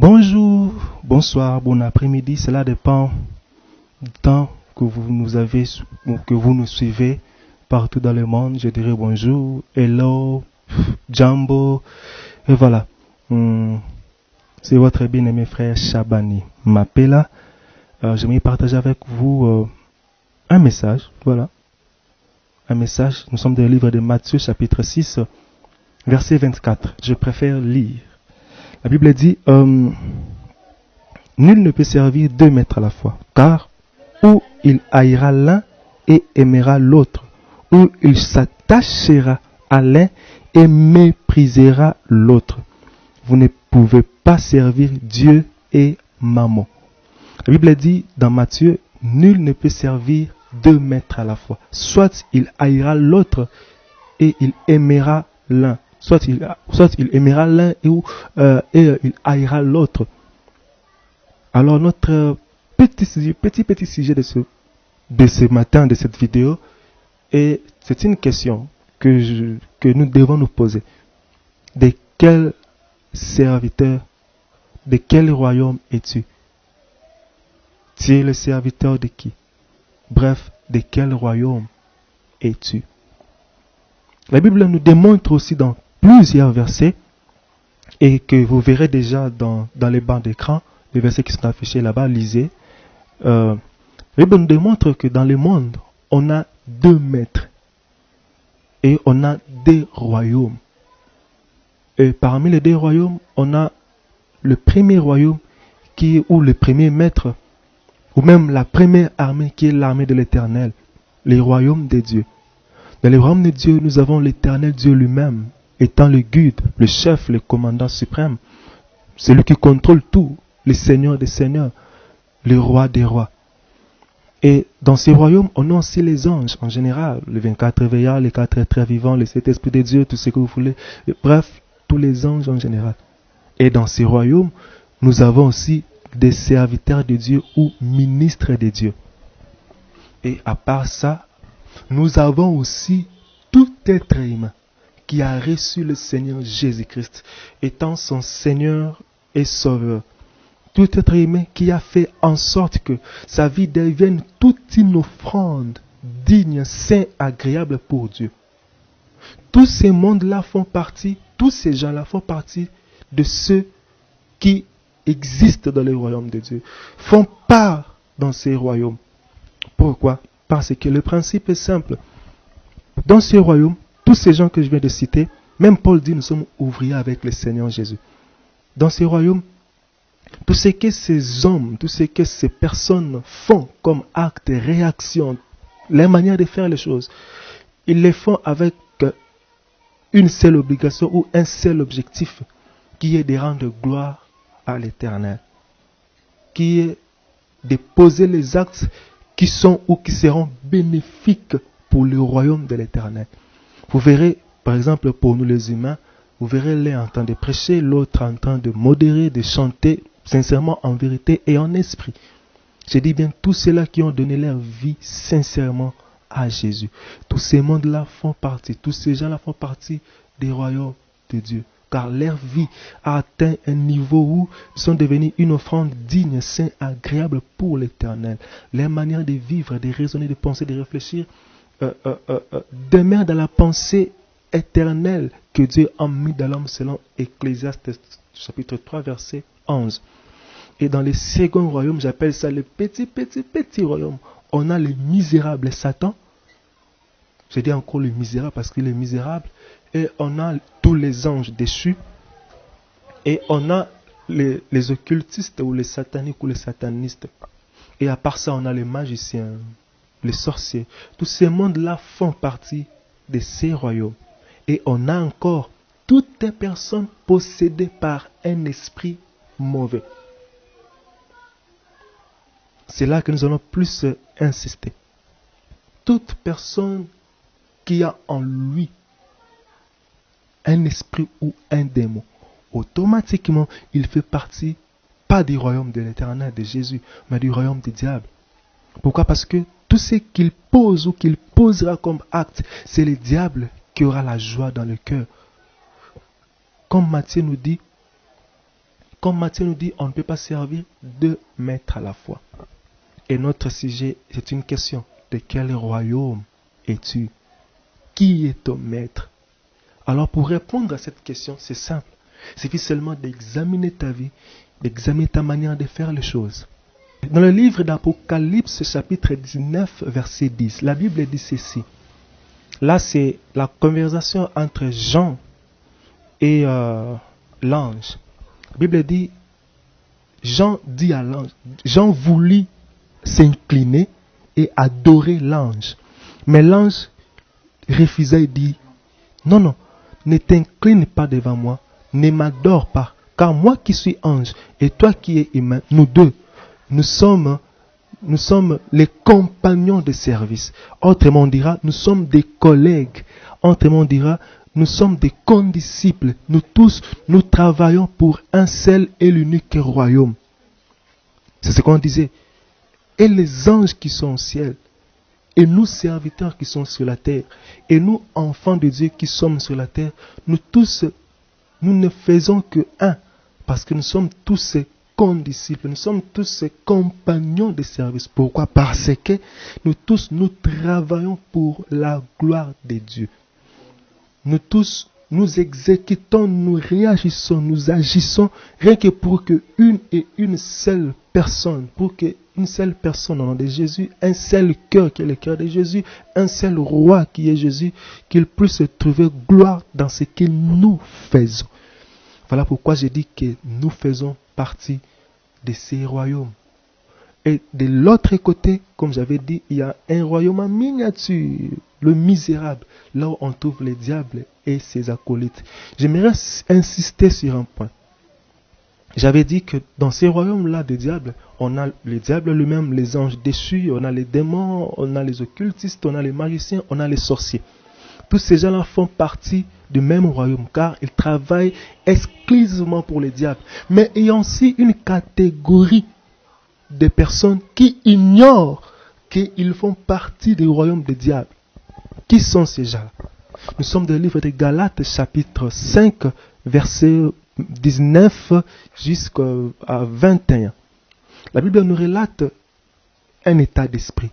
Bonjour, bonsoir, bon après-midi, cela dépend du temps que vous nous avez, ou que vous nous suivez partout dans le monde. Je dirais bonjour, hello, Jambo, et voilà. C'est votre bien-aimé frère Shabani Mapela. J'aimerais partager avec vous un message, voilà. Un message, nous sommes dans le livre de Matthieu chapitre 6, verset 24. Je préfère lire. La Bible dit, nul ne peut servir deux maîtres à la fois, car ou il haïra l'un et aimera l'autre, ou il s'attachera à l'un et méprisera l'autre. Vous ne pouvez pas servir Dieu et Mammon. La Bible dit dans Matthieu, nul ne peut servir deux maîtres à la fois. Soit il haïra l'autre et il aimera l'un. Soit il aimera l'un et il haïra l'autre. Alors notre petit sujet de ce matin, de cette vidéo, c'est une question que nous devons nous poser. De quel serviteur, de quel royaume es-tu? Tu es le serviteur de qui? Bref, de quel royaume es-tu? La Bible nous démontre aussi dans plusieurs versets, et que vous verrez déjà dans les bancs d'écran, les versets qui sont affichés là-bas, lisez. La Bible nous démontre que dans le monde, on a deux maîtres et on a des royaumes. Et parmi les deux royaumes, on a le premier royaume ou le premier maître, ou même la première armée qui est l'armée de l'Éternel, les royaumes de Dieu. Dans les royaumes de Dieu, nous avons l'Éternel Dieu lui-même, étant le guide, le chef, le commandant suprême, celui qui contrôle tout, le Seigneur des seigneurs, le roi des rois. Et dans ces royaumes, on a aussi les anges en général, les 24 veillants, les 4 êtres vivants, les 7 esprits de Dieu, tout ce que vous voulez, bref, tous les anges en général. Et dans ces royaumes, nous avons aussi des serviteurs de Dieu ou ministres de Dieu. Et à part ça, nous avons aussi tout être humain qui a reçu le Seigneur Jésus-Christ, étant son Seigneur et Sauveur. Tout être humain qui a fait en sorte que sa vie devienne toute une offrande digne, sainte, agréable pour Dieu. Tous ces mondes-là font partie, tous ces gens-là font partie de ceux qui existent dans le royaume de Dieu, font part dans ces royaumes. Pourquoi? Parce que le principe est simple. Dans ce royaume, tous ces gens que je viens de citer, même Paul dit, nous sommes ouvriers avec le Seigneur Jésus. Dans ce royaume, tout ce que ces hommes, tout ce que ces personnes font comme actes, réactions, les manières de faire les choses, ils les font avec une seule obligation ou un seul objectif, qui est de rendre gloire à l'Éternel, qui est de poser les actes qui sont ou qui seront bénéfiques pour le royaume de l'Éternel. Vous verrez, par exemple, pour nous les humains, vous verrez l'un en train de prêcher, l'autre en train de modérer, de chanter, sincèrement, en vérité et en esprit. Je dis bien tous ceux-là qui ont donné leur vie sincèrement à Jésus. Tous ces mondes-là font partie, tous ces gens-là font partie des royaumes de Dieu. Car leur vie a atteint un niveau où ils sont devenus une offrande digne, sainte, agréable pour l'Éternel. Leur manière de vivre, de raisonner, de penser, de réfléchir, demeure dans la pensée éternelle que Dieu a mis dans l'homme selon Ecclésiaste chapitre 3 verset 11. Et dans le second royaume, j'appelle ça le petit royaume. On a le misérable Satan. Je dis encore le misérable parce qu'il est misérable. Et on a tous les anges déchus. Et on a les occultistes ou les sataniques ou les satanistes. Et à part ça, on a les magiciens, les sorciers. Tous ces mondes-là font partie de ces royaumes. Et on a encore toutes les personnes possédées par un esprit mauvais. C'est là que nous allons plus insister. Toute personne qui a en lui un esprit ou un démon, automatiquement, il fait partie, pas du royaume de l'Éternel, de Jésus, mais du royaume du diable. Pourquoi? Parce que tout ce qu'il pose ou qu'il posera comme acte, c'est le diable qui aura la joie dans le cœur. Comme Matthieu nous dit comme Matthieu nous dit, on ne peut pas servir deux maîtres à la fois. Et notre sujet, c'est une question. De quel royaume es-tu? Qui est ton maître? Alors pour répondre à cette question, c'est simple. Il suffit seulement d'examiner ta vie, d'examiner ta manière de faire les choses. Dans le livre d'Apocalypse, chapitre 19, verset 10, la Bible dit ceci. Là, c'est la conversation entre Jean et l'ange. La Bible dit, Jean dit à l'ange, Jean voulut s'incliner et adorer l'ange. Mais l'ange refusa et dit, non, non, ne t'incline pas devant moi, ne m'adore pas, car moi qui suis ange et toi qui es humain, nous deux, nous sommes les compagnons de service. Autrement on dira, nous sommes des collègues. Autrement on dira, nous sommes des condisciples. Nous tous, nous travaillons pour un seul et l'unique royaume. C'est ce qu'on disait. Et les anges qui sont au ciel, et nous serviteurs qui sont sur la terre, et nous enfants de Dieu qui sommes sur la terre, nous tous, nous ne faisons que un, parce que nous sommes tous condisciples, nous sommes tous compagnons de service. Pourquoi? Parce que nous tous, nous travaillons pour la gloire de Dieu. Nous tous, nous exécutons, nous réagissons, nous agissons, rien que pour que une seule personne, au nom de Jésus, un seul cœur qui est le cœur de Jésus, un seul roi qui est Jésus, qu'il puisse trouver gloire dans ce que nous faisons. Voilà pourquoi je dis que nous faisons partie de ces royaumes. Et de l'autre côté, comme j'avais dit, il y a un royaume en miniature, le misérable, là où on trouve les diables et ses acolytes. J'aimerais insister sur un point. J'avais dit que dans ces royaumes-là des diables, on a les diables lui-même, les anges déchus, on a les démons, on a les occultistes, on a les magiciens, on a les sorciers. Tous ces gens-là font partie du même royaume, car ils travaillent exclusivement pour les diables. Mais il y a aussi une catégorie de personnes qui ignorent qu'ils font partie du royaume des diables. Qui sont ces gens-là? Nous sommes dans le livre de Galates, chapitre 5, verset 19 jusqu'à 21. La Bible nous relate un état d'esprit.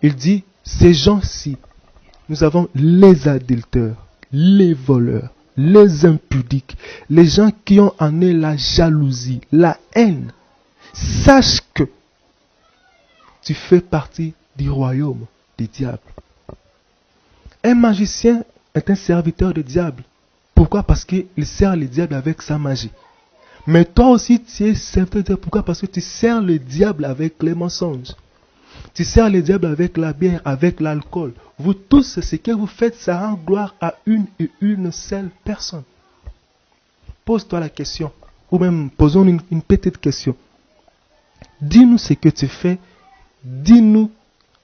Il dit, ces gens-ci, nous avons les adultères, les voleurs, les impudiques, les gens qui ont en eux la jalousie, la haine. Sache que tu fais partie du royaume des diables. Un magicien est un serviteur du diable. Pourquoi? Parce qu'il sert le diable avec sa magie. Mais toi aussi, tu es serviteur du diable. Pourquoi? Parce que tu sers le diable avec les mensonges. Tu sers le diable avec la bière, avec l'alcool. Vous tous, ce que vous faites, ça rend gloire à une et une seule personne. Pose-toi la question. Ou même, posons une petite question. Dis-nous ce que tu fais. Dis-nous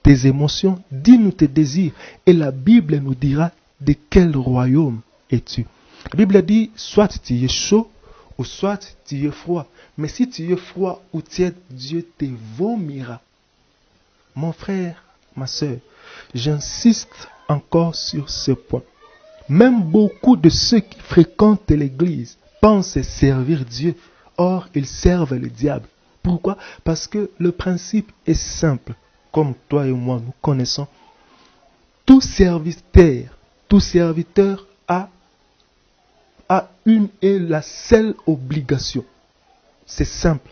tes émotions. Dis-nous tes désirs. Et la Bible nous dira de quel royaume es-tu. La Bible dit, soit tu es chaud, ou soit tu es froid. Mais si tu es froid ou tiède, Dieu te vomira. Mon frère, ma soeur, j'insiste encore sur ce point. Même beaucoup de ceux qui fréquentent l'église pensent servir Dieu. Or, ils servent le diable. Pourquoi? Parce que le principe est simple. Comme toi et moi, nous connaissons. Tout serviteur a une et la seule obligation. C'est simple.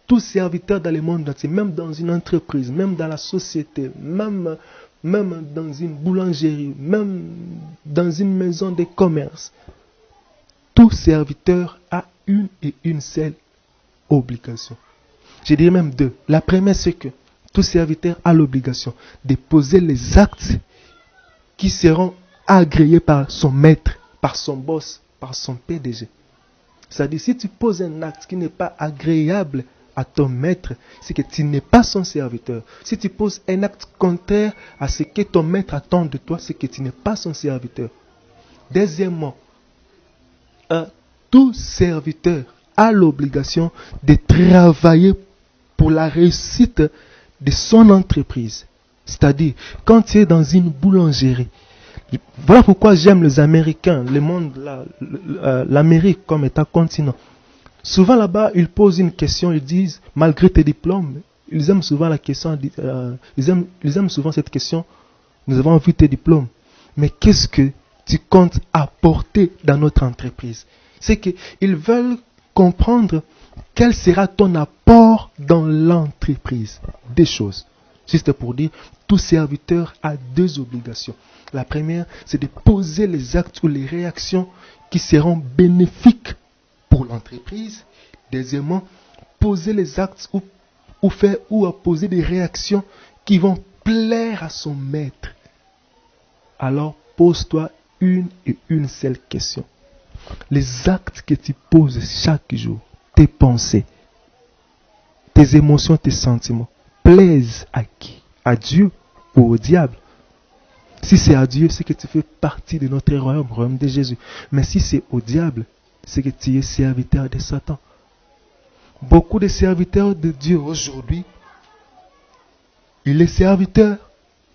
Tout serviteur dans le monde entier, même dans une entreprise, même dans la société, même dans une boulangerie, même dans une maison de commerce, tout serviteur a une et une seule obligation. Je dirais même deux. La première, c'est que tout serviteur a l'obligation de poser les actes qui seront agréés par son maître, par son boss, par son PDG. C'est-à-dire, si tu poses un acte qui n'est pas agréable à ton maître, c'est que tu n'es pas son serviteur. Si tu poses un acte contraire à ce que ton maître attend de toi, c'est que tu n'es pas son serviteur. Deuxièmement, tout serviteur a l'obligation de travailler pour la réussite de son entreprise. C'est-à-dire, quand tu es dans une boulangerie, voilà pourquoi j'aime les Américains, le monde, l'Amérique comme état continent. Souvent là-bas, ils posent une question, ils disent, malgré tes diplômes, ils aiment souvent la question, ils aiment souvent cette question, nous avons vu tes diplômes, mais qu'est-ce que tu comptes apporter dans notre entreprise? C'est qu'ils veulent comprendre quel sera ton apport dans l'entreprise. Des choses. Juste pour dire, tout serviteur a deux obligations. La première, c'est de poser les actes ou les réactions qui seront bénéfiques pour l'entreprise. Deuxièmement, poser les actes ou poser des réactions qui vont plaire à son maître. Alors, pose-toi une et une seule question. Les actes que tu poses chaque jour, tes pensées, tes émotions, tes sentiments, plaisent à qui? À Dieu ou au diable? Si c'est à Dieu, c'est que tu fais partie de notre royaume, royaume de Jésus. Mais si c'est au diable, c'est que tu es serviteur de Satan. Beaucoup de serviteurs de Dieu aujourd'hui, il est serviteur,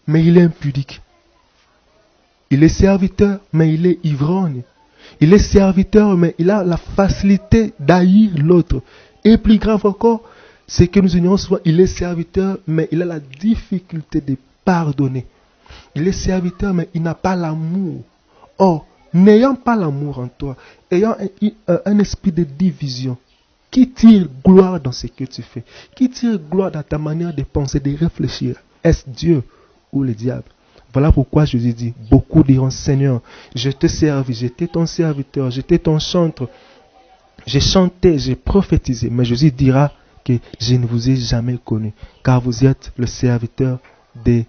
mais il est impudique. Il est serviteur, mais il est ivrogne. Il est serviteur, mais il a la facilité d'haïr l'autre. Et plus grave encore, c'est que nous ignorons souvent, il est serviteur, mais il a la difficulté de pardonner. Il est serviteur, mais il n'a pas l'amour. Or, n'ayant pas l'amour en toi, ayant un esprit de division, qui tire gloire dans ce que tu fais? Qui tire gloire dans ta manière de penser, de réfléchir? Est-ce Dieu ou le diable? Voilà pourquoi Jésus dit, beaucoup diront, Seigneur, je te servis, j'étais ton serviteur, j'étais ton chantre, j'ai chanté, j'ai prophétisé. Mais Jésus dira que je ne vous ai jamais connu, car vous êtes le serviteur de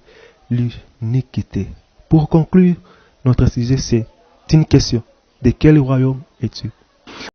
l'iniquité. Pour conclure, notre sujet c'est une question. De quel royaume es-tu?